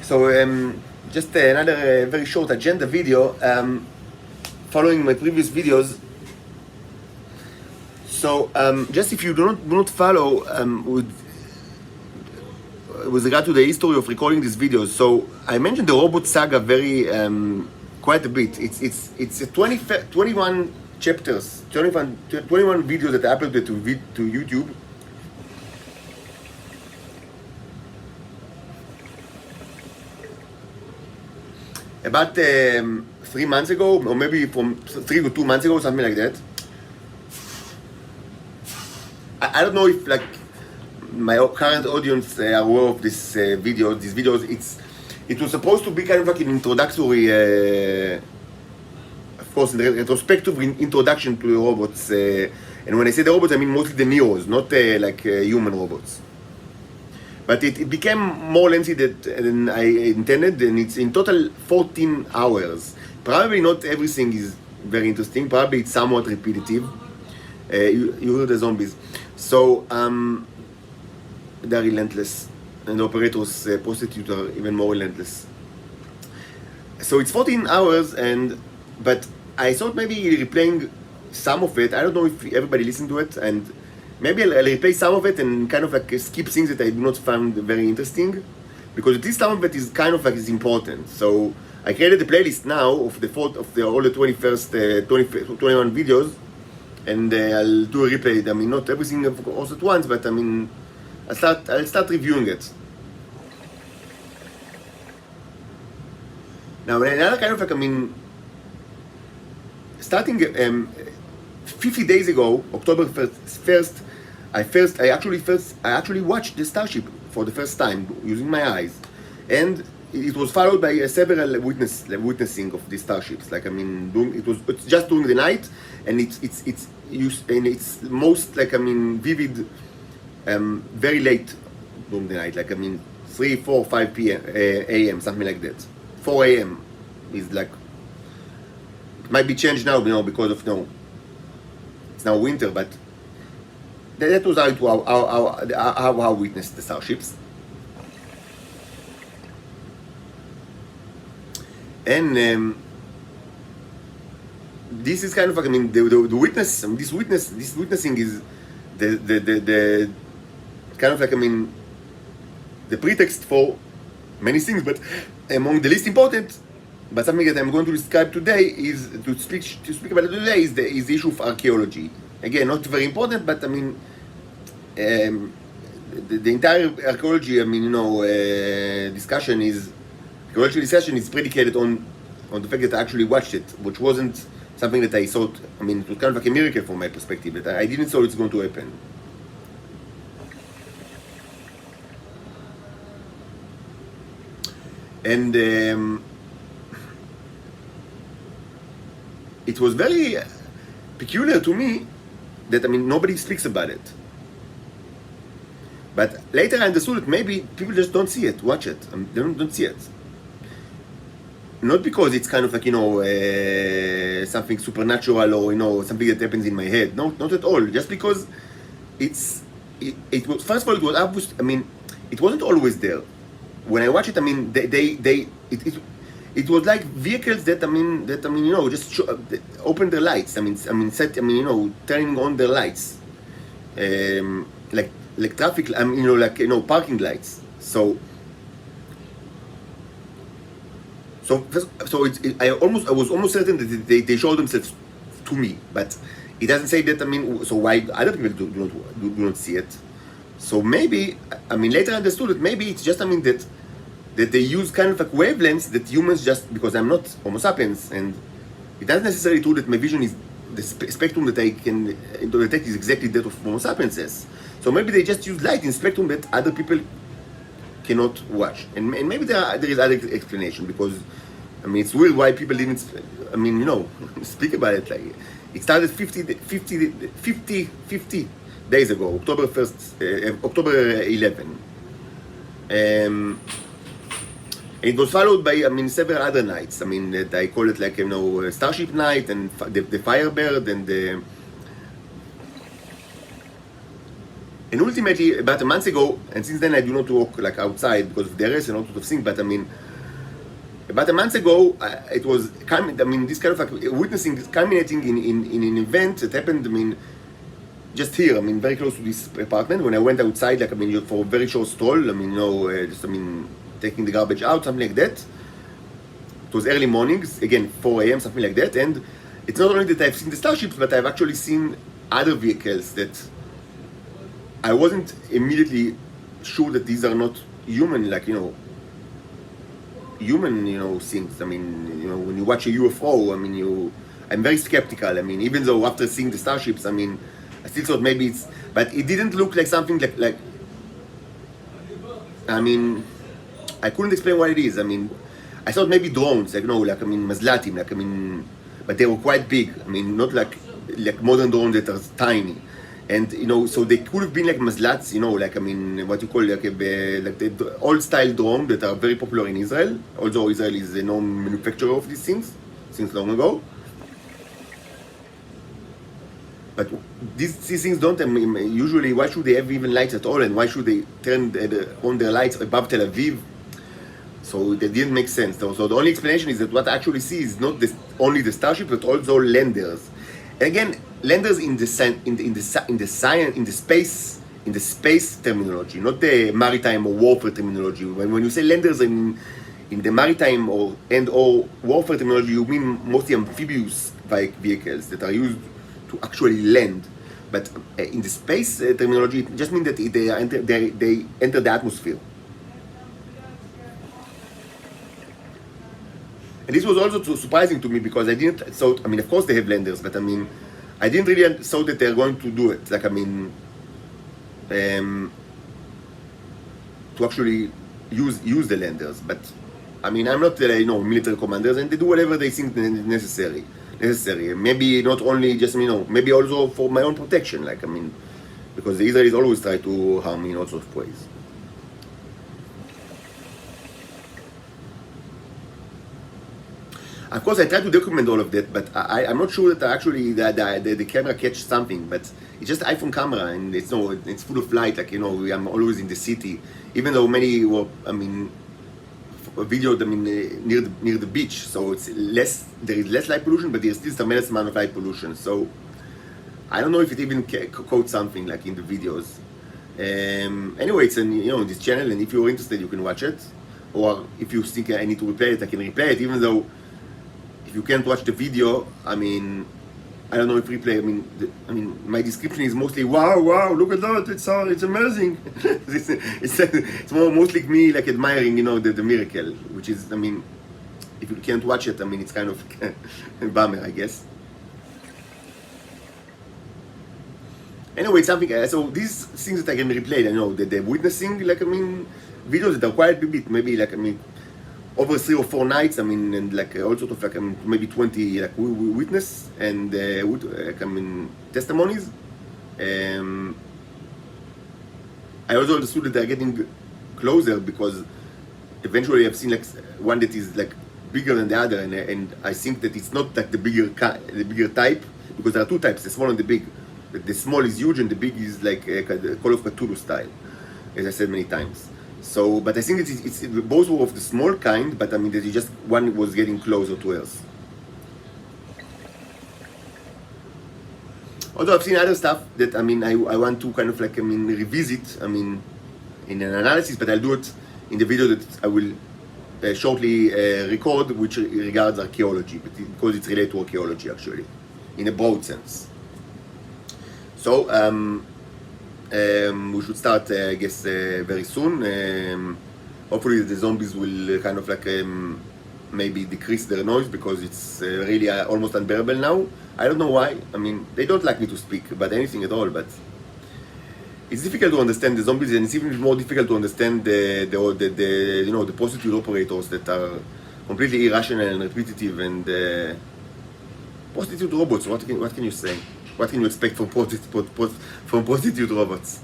So just another very short agenda video following my previous videos. So just if you do not follow with regard to the history of recording these videos, so I mentioned the robot saga very quite a bit. It's a 21 chapters, 21 videos that I uploaded to YouTube. About 3 months ago, or maybe from 3 to 2 months ago, something like that. I don't know if like my current audience are aware of this video. These videos, it was supposed to be kind of like an introductory, of course, retrospective introduction to the robots. And when I say the robots, I mean mostly the Neos, not like human robots. But it became more lengthy than I intended, and it's in total 14 hours. Probably not everything is very interesting. Probably it's somewhat repetitive. You hear the zombies. So they're relentless, and the operators prostitutes are even more relentless. So it's 14 hours, but I thought maybe replaying some of it. I don't know if everybody listened to it, and maybe I'll replay some of it and kind of like skip things that I do not find very interesting, because at least some of it is kind of like is important. So I created a playlist now of all the 21 videos, and I'll do a replay. I mean, not everything of course at once, but I mean, I'll start reviewing it. Now another kind of like, I mean, starting 50 days ago, October 1st, I actually watched the Starship for the first time using my eyes, and it was followed by several witnessing of the starships. Like I mean, it's just during the night, and it's most like I mean vivid, very late during the night. Like I mean 3, 4, 5 p.m. a.m. something like that. 4 a.m. is like it might be changed now, because of it's now winter, but that was how I witnessed the starships. And this is kind of like, I mean, the witnessing is the kind of like, I mean, the pretext for many things, but among the least important, but something that I'm going to describe today is to speak about it today is the issue of archaeology. Again, not very important, but I mean, the entire archaeology, I mean, discussion is predicated on the fact that I actually watched it, which wasn't something that I thought. I mean, it was kind of like a miracle from my perspective that I didn't thought it's going to happen. And it was very peculiar to me that, I mean, nobody speaks about it. But later I understood that maybe people just don't see it, watch it. They don't see it. Not because it's kind of like, something supernatural or, something that happens in my head. No, not at all. Just because it was, first of all, it was obvious. I mean, it wasn't always there. When I watch it, I mean, it was like vehicles that just open their lights. Turning on their lights, like traffic. Parking lights. So I was almost certain that they showed themselves to me, but it doesn't say that. I mean, so why other people do not see it? So maybe, I mean, later I understood that maybe it's just, I mean, that they use kind of like wavelengths that humans just, because I'm not Homo sapiens, and it doesn't necessarily true that my vision is the spectrum that I can detect is exactly that of Homo sapiens. So maybe they just use light in spectrum that other people cannot watch, and maybe there is other explanation, because I mean, it's weird why people didn't, speak about it. Like, it started 50 days ago, October 1st, October 11. It was followed by, I mean, several other nights. I mean, I call it like, Starship Night, and the Firebird, and And ultimately, about a month ago, and since then I do not walk like outside because of the arrest and all sorts of things, but I mean, about a month ago, it was, I mean, this kind of like witnessing, culminating in an event that happened, I mean, just here, I mean, very close to this apartment. When I went outside, like, I mean, for a very short stroll, I mean, just, I mean, taking the garbage out, something like that. It was early mornings, again, 4 a.m., something like that. And it's not only that I've seen the starships, but I've actually seen other vehicles that I wasn't immediately sure that these are not human, like, human, things. I mean, when you watch a UFO, I mean, I'm very skeptical. I mean, even though after seeing the starships, I mean, I still thought maybe it's, but it didn't look like something like, I mean, I couldn't explain what it is. I mean, I thought maybe drones, like, like, I mean, mazlatim, like, I mean, but they were quite big. I mean, not like modern drones that are tiny. And, so they could have been like mazlats, like, I mean, what you call like the old style drone that are very popular in Israel. Although Israel is a known manufacturer of these things since long ago. But these things don't, I mean, usually, why should they have even lights at all? And why should they turn on their lights above Tel Aviv? So that didn't make sense. So the only explanation is that what I actually see is not only the starship, but also landers. And again, landers in the space terminology, not the maritime or warfare terminology. When you say landers, I mean, in the maritime or warfare terminology, you mean mostly amphibious vehicles that are used to actually land. But in the space terminology, it just means that they enter the atmosphere. And this was also surprising to me because I didn't thought, I mean, of course they have landers, but I mean, I didn't really thought that they're going to do it. Like, I mean, to actually use the landers. But I mean, I'm not, military commanders, and they do whatever they think necessary. Maybe not only just, maybe also for my own protection. Like, I mean, because the Israelis always try to harm me in all sorts of ways. Of course, I try to document all of that, but I'm not sure that actually the camera catches something. But it's just iPhone camera, and it's full of light. Like, I'm always in the city, even though many were, I mean, videoed, I mean, near the beach. So it's less. There is less light pollution, but there's still some amount of light pollution. So I don't know if it even quotes something like in the videos. Anyway, it's on this channel, and if you're interested, you can watch it. Or if you think I need to replay it, I can replay it, even though. If you can't watch the video, I mean, I don't know if replay. I mean, my description is mostly wow, look at that, it's amazing. it's mostly me like admiring, the miracle, which is, I mean, if you can't watch it, I mean, it's kind of a bummer, I guess. Anyway, something. So these things that I can replay, the witnessing, like, I mean, videos that are quite a bit, maybe like, I mean. Over 3 or 4 nights, I mean, and like all sort of like, I mean, maybe 20 like witness and like, I mean, testimonies. I also understood that they're getting closer because eventually I've seen like one that is like bigger than the other, and I think that it's not like the bigger type, because there are 2 types, the small and the big. The small is huge and the big is like Call of Cthulhu style, as I said many times. So, but I think it's both were of the small kind, but I mean that just one was getting closer to Earth. Although I've seen other stuff that, I mean, I want to kind of like, I mean, revisit, I mean, in an analysis, but I'll do it in the video that I will shortly record, which regards archaeology, because it's related to archaeology actually, in a broad sense. So, we should start, I guess, very soon. Hopefully the zombies will kind of like maybe decrease their noise, because it's really almost unbearable now. I don't know why. I mean, they don't like me to speak about anything at all, but it's difficult to understand the zombies, and it's even more difficult to understand the prostitute operators that are completely irrational and repetitive, and prostitute robots. What can you say? What can you expect from prostitute robots?